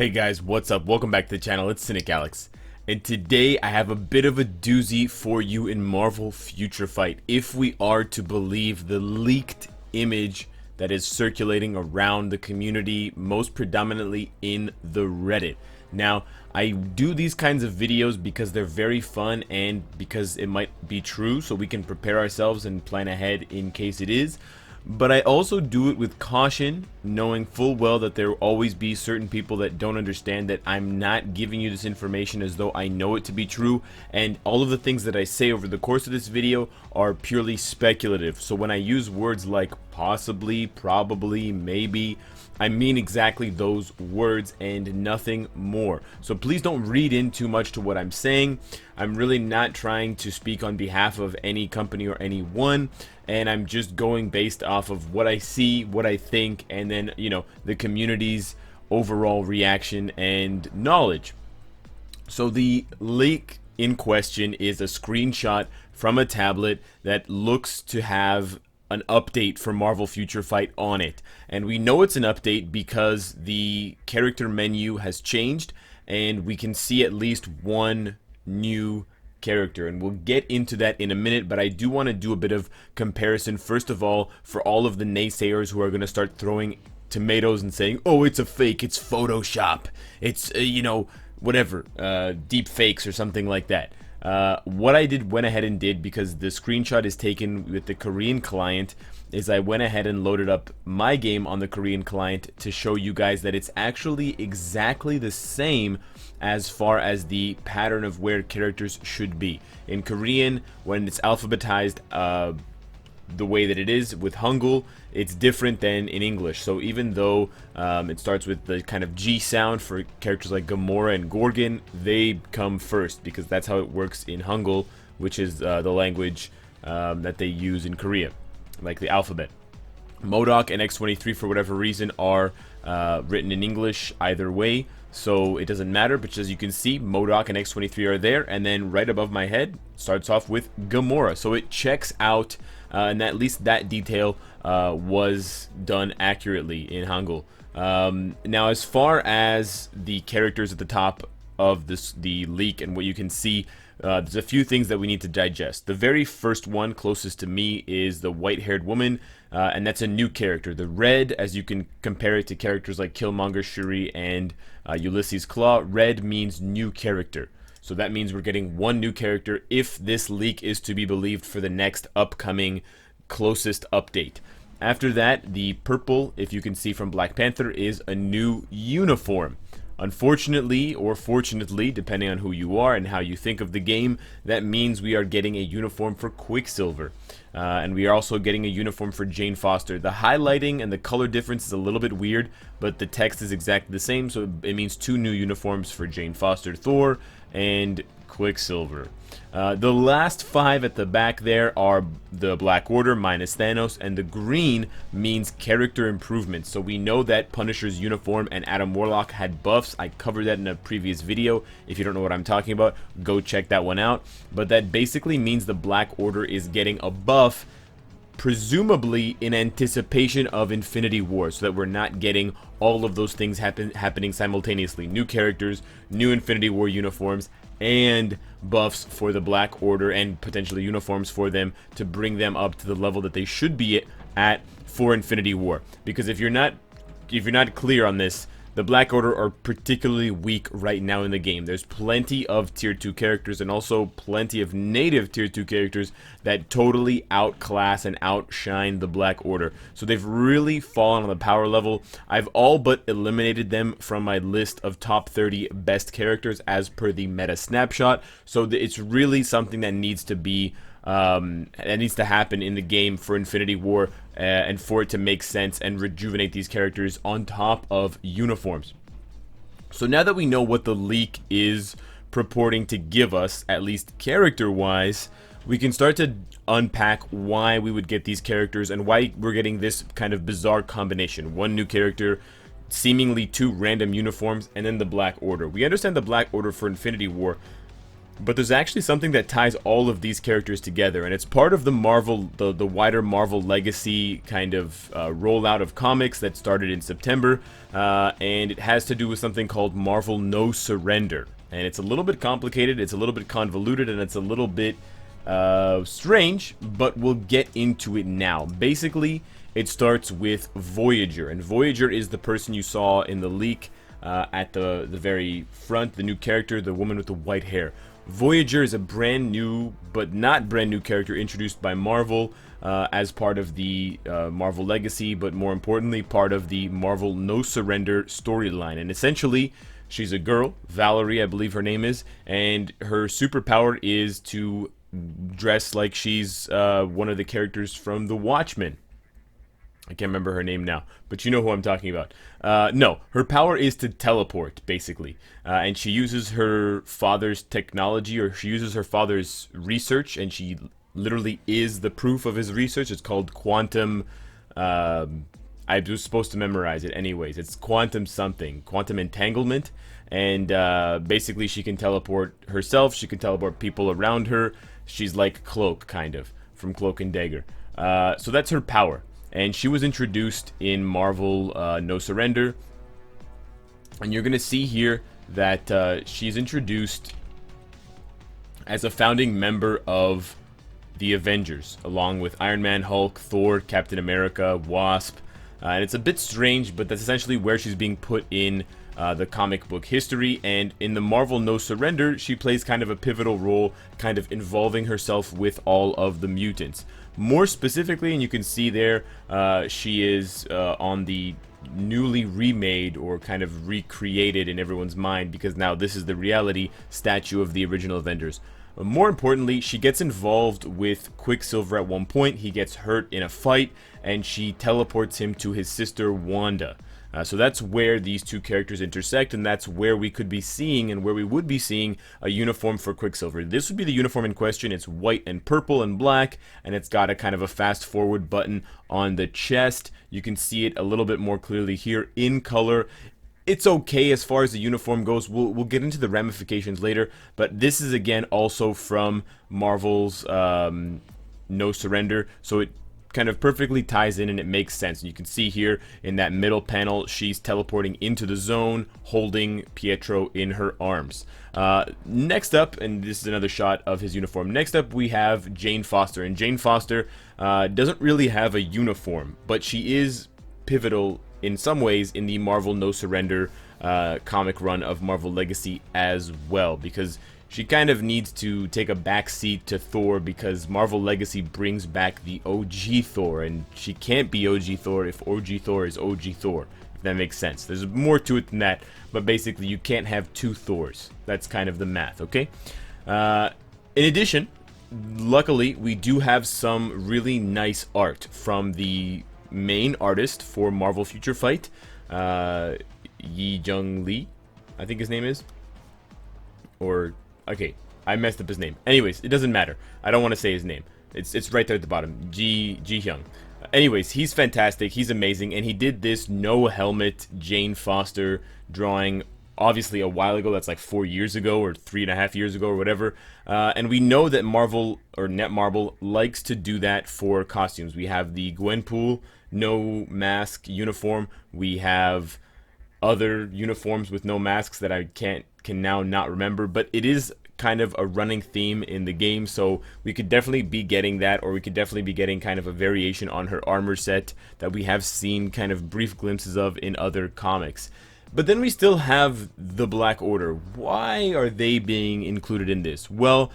Hey guys, what's up? Welcome back to the channel. It's Cynicalex. And today I have a bit of a doozy for you in Marvel Future Fight, if we are to believe the leaked image that is circulating around the community, most predominantly in the Reddit. Now, I do these kinds of videos because they're very fun and because it might be true, so we can prepare ourselves and plan ahead in case it is. But I also do it with caution, knowing full well that there will always be certain people that don't understand that I'm not giving you this information as though I know it to be true, and all of the things that I say over the course of this video are purely speculative. So when I use words like possibly, probably, maybe, I mean exactly those words and nothing more. So please don't read in too much to what I'm saying. I'm really not trying to speak on behalf of any company or anyone, and I'm just going based off of what I see, what I think, and then, you know, the community's overall reaction and knowledge. So the leak in question is a screenshot from a tablet that looks to have an update for Marvel Future Fight on it, and we know it's an update because the character menu has changed and we can see at least one new character, and we'll get into that in a minute. But I do want to do a bit of comparison first of all for all of the naysayers who are going to start throwing tomatoes and saying, oh, it's a fake, it's Photoshop, it's you know, whatever, deep fakes or something like that. What I went ahead and did, because the screenshot is taken with the Korean client, is I went ahead and loaded up my game on the Korean client to show you guys that it's actually exactly the same as far as the pattern of where characters should be. In Korean, when it's alphabetized the way that it is with Hangul, it's different than in English. So even though it starts with the kind of G sound for characters like Gamora and Gorgon, they come first because that's how it works in Hangul, which is the language that they use in Korea, like the alphabet. MODOK and X-23 for whatever reason are written in English either way, so it doesn't matter. But as you can see, MODOK and X-23 are there, and then right above my head starts off with Gamora, so it checks out. And at least that detail was done accurately in Hangul. Now, as far as the characters at the top of the leak and what you can see, there's a few things that we need to digest. The very first one closest to me is the white-haired woman, and that's a new character. The red, as you can compare it to characters like Killmonger, Shuri, and Ulysses Claw, red means new character. So that means we're getting one new character if this leak is to be believed for the next upcoming closest update. After that, the purple, if you can see from Black Panther, is a new uniform. Unfortunately, or fortunately, depending on who you are and how you think of the game, that means we are getting a uniform for Quicksilver. And we are also getting a uniform for Jane Foster. The highlighting and the color difference is a little bit weird, but the text is exactly the same, so it means two new uniforms for Jane Foster, Thor, and Quicksilver. The last five at the back there are the Black Order minus Thanos, and the green means character improvements. So we know that Punisher's uniform and Adam Warlock had buffs. I covered that in a previous video. If you don't know what I'm talking about, go check that one out. But that basically means the Black Order is getting a buff, presumably in anticipation of Infinity War, so that we're not getting all of those things happening simultaneously. New characters, new Infinity War uniforms, and buffs for the Black Order, and potentially uniforms for them to bring them up to the level that they should be at for Infinity War. Because if you're not clear on this, the Black Order are particularly weak right now in the game. There's plenty of tier 2 characters and also plenty of native tier 2 characters that totally outclass and outshine the Black Order. So they've really fallen on the power level. I've all but eliminated them from my list of top 30 best characters as per the meta snapshot. So it's really something that needs to be that needs to happen in the game for Infinity War, and for it to make sense and rejuvenate these characters on top of uniforms. So now that we know what the leak is purporting to give us, at least character-wise, we can start to unpack why we would get these characters and why we're getting this kind of bizarre combination. One new character, seemingly two random uniforms, and then the Black Order. We understand the Black Order for Infinity War But there's actually something that ties all of these characters together, and it's part of the Marvel, the wider Marvel Legacy kind of rollout of comics that started in September, and it has to do with something called Marvel No Surrender. And it's a little bit complicated, it's a little bit convoluted, and it's a little bit strange, but we'll get into it now. Basically, it starts with Voyager, and Voyager is the person you saw in the leak at the very front, the new character, the woman with the white hair. Voyager is a brand new, but not brand new character introduced by Marvel as part of the Marvel Legacy, but more importantly, part of the Marvel No Surrender storyline. And essentially, she's a girl, Valerie, I believe her name is, and her superpower is to dress like she's one of the characters from The Watchmen. I can't remember her name now, but you know who I'm talking about. No, her power is to teleport, basically. And she uses her father's technology, or she uses her father's research, and she literally is the proof of his research. It's called quantum... I was supposed to memorize it anyways. It's quantum something, quantum entanglement. And basically she can teleport herself, she can teleport people around her. She's like Cloak, kind of, from Cloak and Dagger. So that's her power. And she was introduced in Marvel No Surrender. And you're going to see here that she's introduced as a founding member of the Avengers, along with Iron Man, Hulk, Thor, Captain America, Wasp. And it's a bit strange, but that's essentially where she's being put in the comic book history. And in the Marvel No Surrender, she plays kind of a pivotal role, kind of involving herself with all of the mutants. More specifically, and you can see there, she is on the newly remade or kind of recreated in everyone's mind, because now this is the reality statue of the original Avengers. More importantly, she gets involved with Quicksilver at one point. He gets hurt in a fight, and she teleports him to his sister Wanda. So that's where these two characters intersect, and that's where we could be seeing, and where we would be seeing, a uniform for Quicksilver. This would be the uniform in question. It's white and purple and black, and it's got a kind of a fast forward button on the chest. You can see it a little bit more clearly here in color. It's okay as far as the uniform goes. We'll get into the ramifications later, but this is again also from Marvel's No Surrender, so it kind of perfectly ties in and it makes sense. And you can see here in that middle panel, she's teleporting into the zone, holding Pietro in her arms. Next up, and this is another shot of his uniform, next up we have Jane Foster. And Jane Foster doesn't really have a uniform, but she is pivotal in some ways in the Marvel No Surrender comic run of Marvel Legacy as well, because she kind of needs to take a back seat to Thor, because Marvel Legacy brings back the OG Thor, and she can't be OG Thor if OG Thor is OG Thor, if that makes sense. There's more to it than that, but basically you can't have two Thors. That's kind of the math, okay? In addition, luckily, we do have some really nice art from the main artist for Marvel Future Fight, Yi Jung Lee, I think his name is, or... Okay, I messed up his name. Anyways, it doesn't matter. I don't want to say his name. It's right there at the bottom. Ji Hyung. Anyways, he's fantastic. He's amazing. And he did this no helmet Jane Foster drawing obviously a while ago. That's like 4 years ago or 3.5 years ago or whatever. And we know that Marvel, or Netmarble, likes to do that for costumes. We have the Gwenpool no mask uniform. We have other uniforms with no masks that I can now not remember, but it is kind of a running theme in the game, so we could definitely be getting that, or we could definitely be getting kind of a variation on her armor set that we have seen kind of brief glimpses of in other comics. But then we still have the Black Order. Why are they being included in this? Well,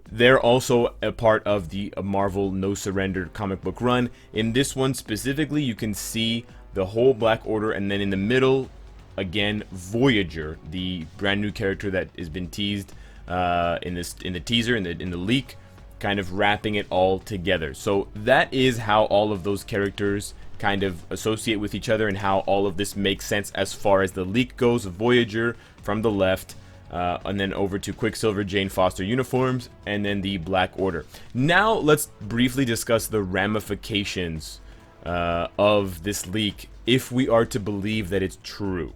they're also a part of the Marvel No Surrender comic book run. In this one specifically, you can see the whole Black Order, and then in the middle, again, Voyager, the brand new character that has been teased in the teaser, in the leak, kind of wrapping it all together. So that is how all of those characters kind of associate with each other, and how all of this makes sense as far as the leak goes. Voyager from the left, and then over to Quicksilver, Jane Foster uniforms, and then the Black Order. Now let's briefly discuss the ramifications of this leak, if we are to believe that it's true.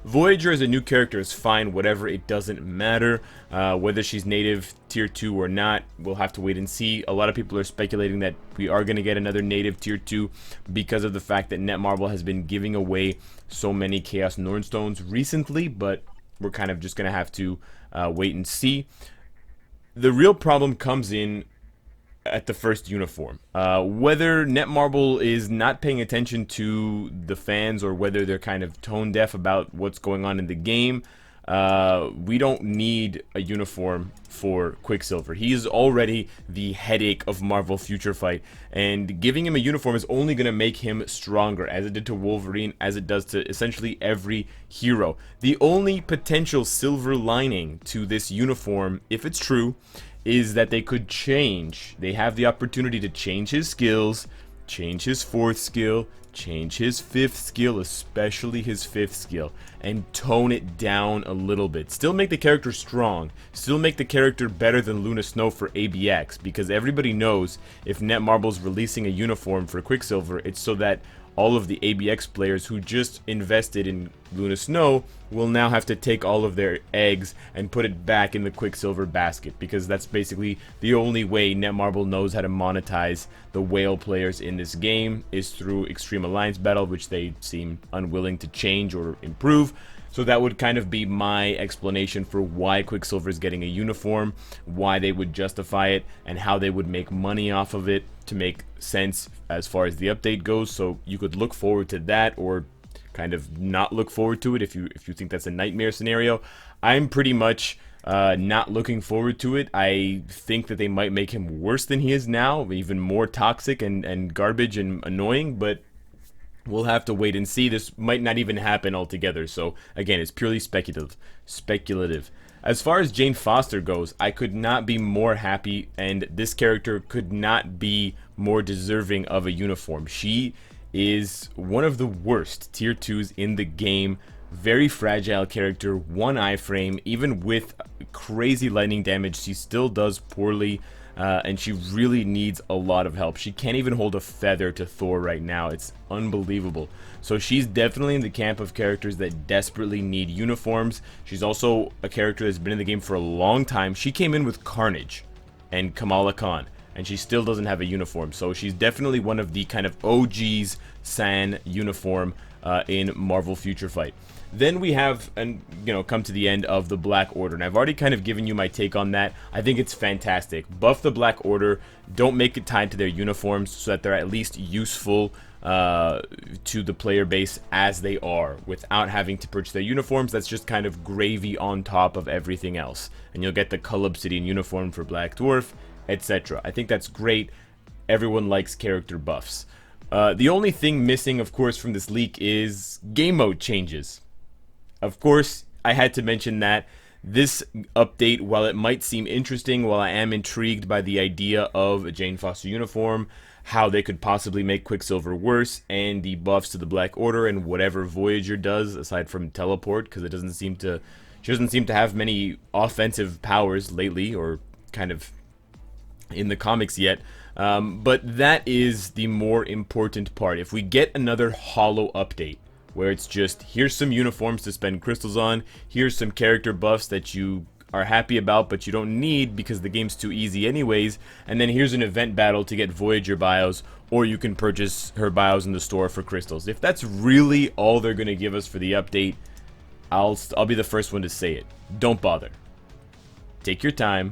Voyager as a new character is fine, whatever, it doesn't matter. Whether she's native tier 2 or not, we'll have to wait and see. A lot of people are speculating that we are going to get another native tier 2 because of the fact that Netmarble has been giving away so many Chaos Nornstones recently, but we're kind of just going to have to wait and see. The real problem comes in at the first uniform. Whether Netmarble is not paying attention to the fans or whether they're kind of tone deaf about what's going on in the game, we don't need a uniform for Quicksilver. He is already the headache of Marvel Future Fight, and giving him a uniform is only going to make him stronger, as it did to Wolverine, as it does to essentially every hero. The only potential silver lining to this uniform, if it's true, is that they could change. They have the opportunity to change his skills, change his 4th skill, change his 5th skill, especially his 5th skill, and tone it down a little bit. Still make the character strong, still make the character better than Luna Snow for ABX, because everybody knows if Netmarble's releasing a uniform for Quicksilver, it's so that all of the ABX players who just invested in Luna Snow will now have to take all of their eggs and put it back in the Quicksilver basket, because that's basically the only way Netmarble knows how to monetize the whale players in this game, is through Extreme Alliance Battle, which they seem unwilling to change or improve. So that would kind of be my explanation for why Quicksilver is getting a uniform, why they would justify it, and how they would make money off of it to make sense as far as the update goes. So you could look forward to that, or kind of not look forward to it if you think that's a nightmare scenario. I'm pretty much not looking forward to it. I think that they might make him worse than he is now, even more toxic and garbage and annoying, but we'll have to wait and see. This might not even happen altogether. So again, it's purely speculative. As far as Jane Foster goes, I could not be more happy, and this character could not be more deserving of a uniform. She is one of the worst tier 2s in the game. Very fragile character, 1 iframe, even with crazy lightning damage, she still does poorly. And she really needs a lot of help. She can't even hold a feather to Thor right now. It's unbelievable. So she's definitely in the camp of characters that desperately need uniforms. She's also a character that's been in the game for a long time. She came in with Carnage and Kamala Khan, and she still doesn't have a uniform. So she's definitely one of the kind of OGs San uniform in Marvel Future Fight. Then we have, come to the end of the Black Order, and I've already kind of given you my take on that. I think it's fantastic. Buff the Black Order, don't make it tied to their uniforms so that they're at least useful to the player base as they are, without having to purchase their uniforms. That's just kind of gravy on top of everything else, and you'll get the Cull Obsidian uniform for Black Dwarf, etc. I think that's great. Everyone likes character buffs. The only thing missing, of course, from this leak is game mode changes. Of course, I had to mention that this update, while it might seem interesting, while I am intrigued by the idea of a Jane Foster uniform, how they could possibly make Quicksilver worse, and the buffs to the Black Order and whatever Voyager does aside from teleport, because she doesn't seem to have many offensive powers lately, or kind of in the comics yet. But that is the more important part. If we get another hollow update, where it's just, here's some uniforms to spend crystals on, here's some character buffs that you are happy about but you don't need because the game's too easy anyways, and then here's an event battle to get Voyager bios, or you can purchase her bios in the store for crystals. If that's really all they're going to give us for the update, I'll be the first one to say it. Don't bother. Take your time,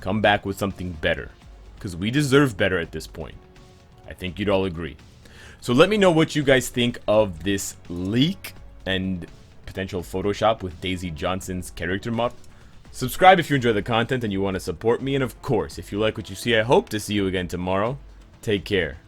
come back with something better, because we deserve better at this point. I think you'd all agree. So let me know what you guys think of this leak and potential Photoshop with Daisy Johnson's character model. Subscribe if you enjoy the content and you want to support me. And of course, if you like what you see, I hope to see you again tomorrow. Take care.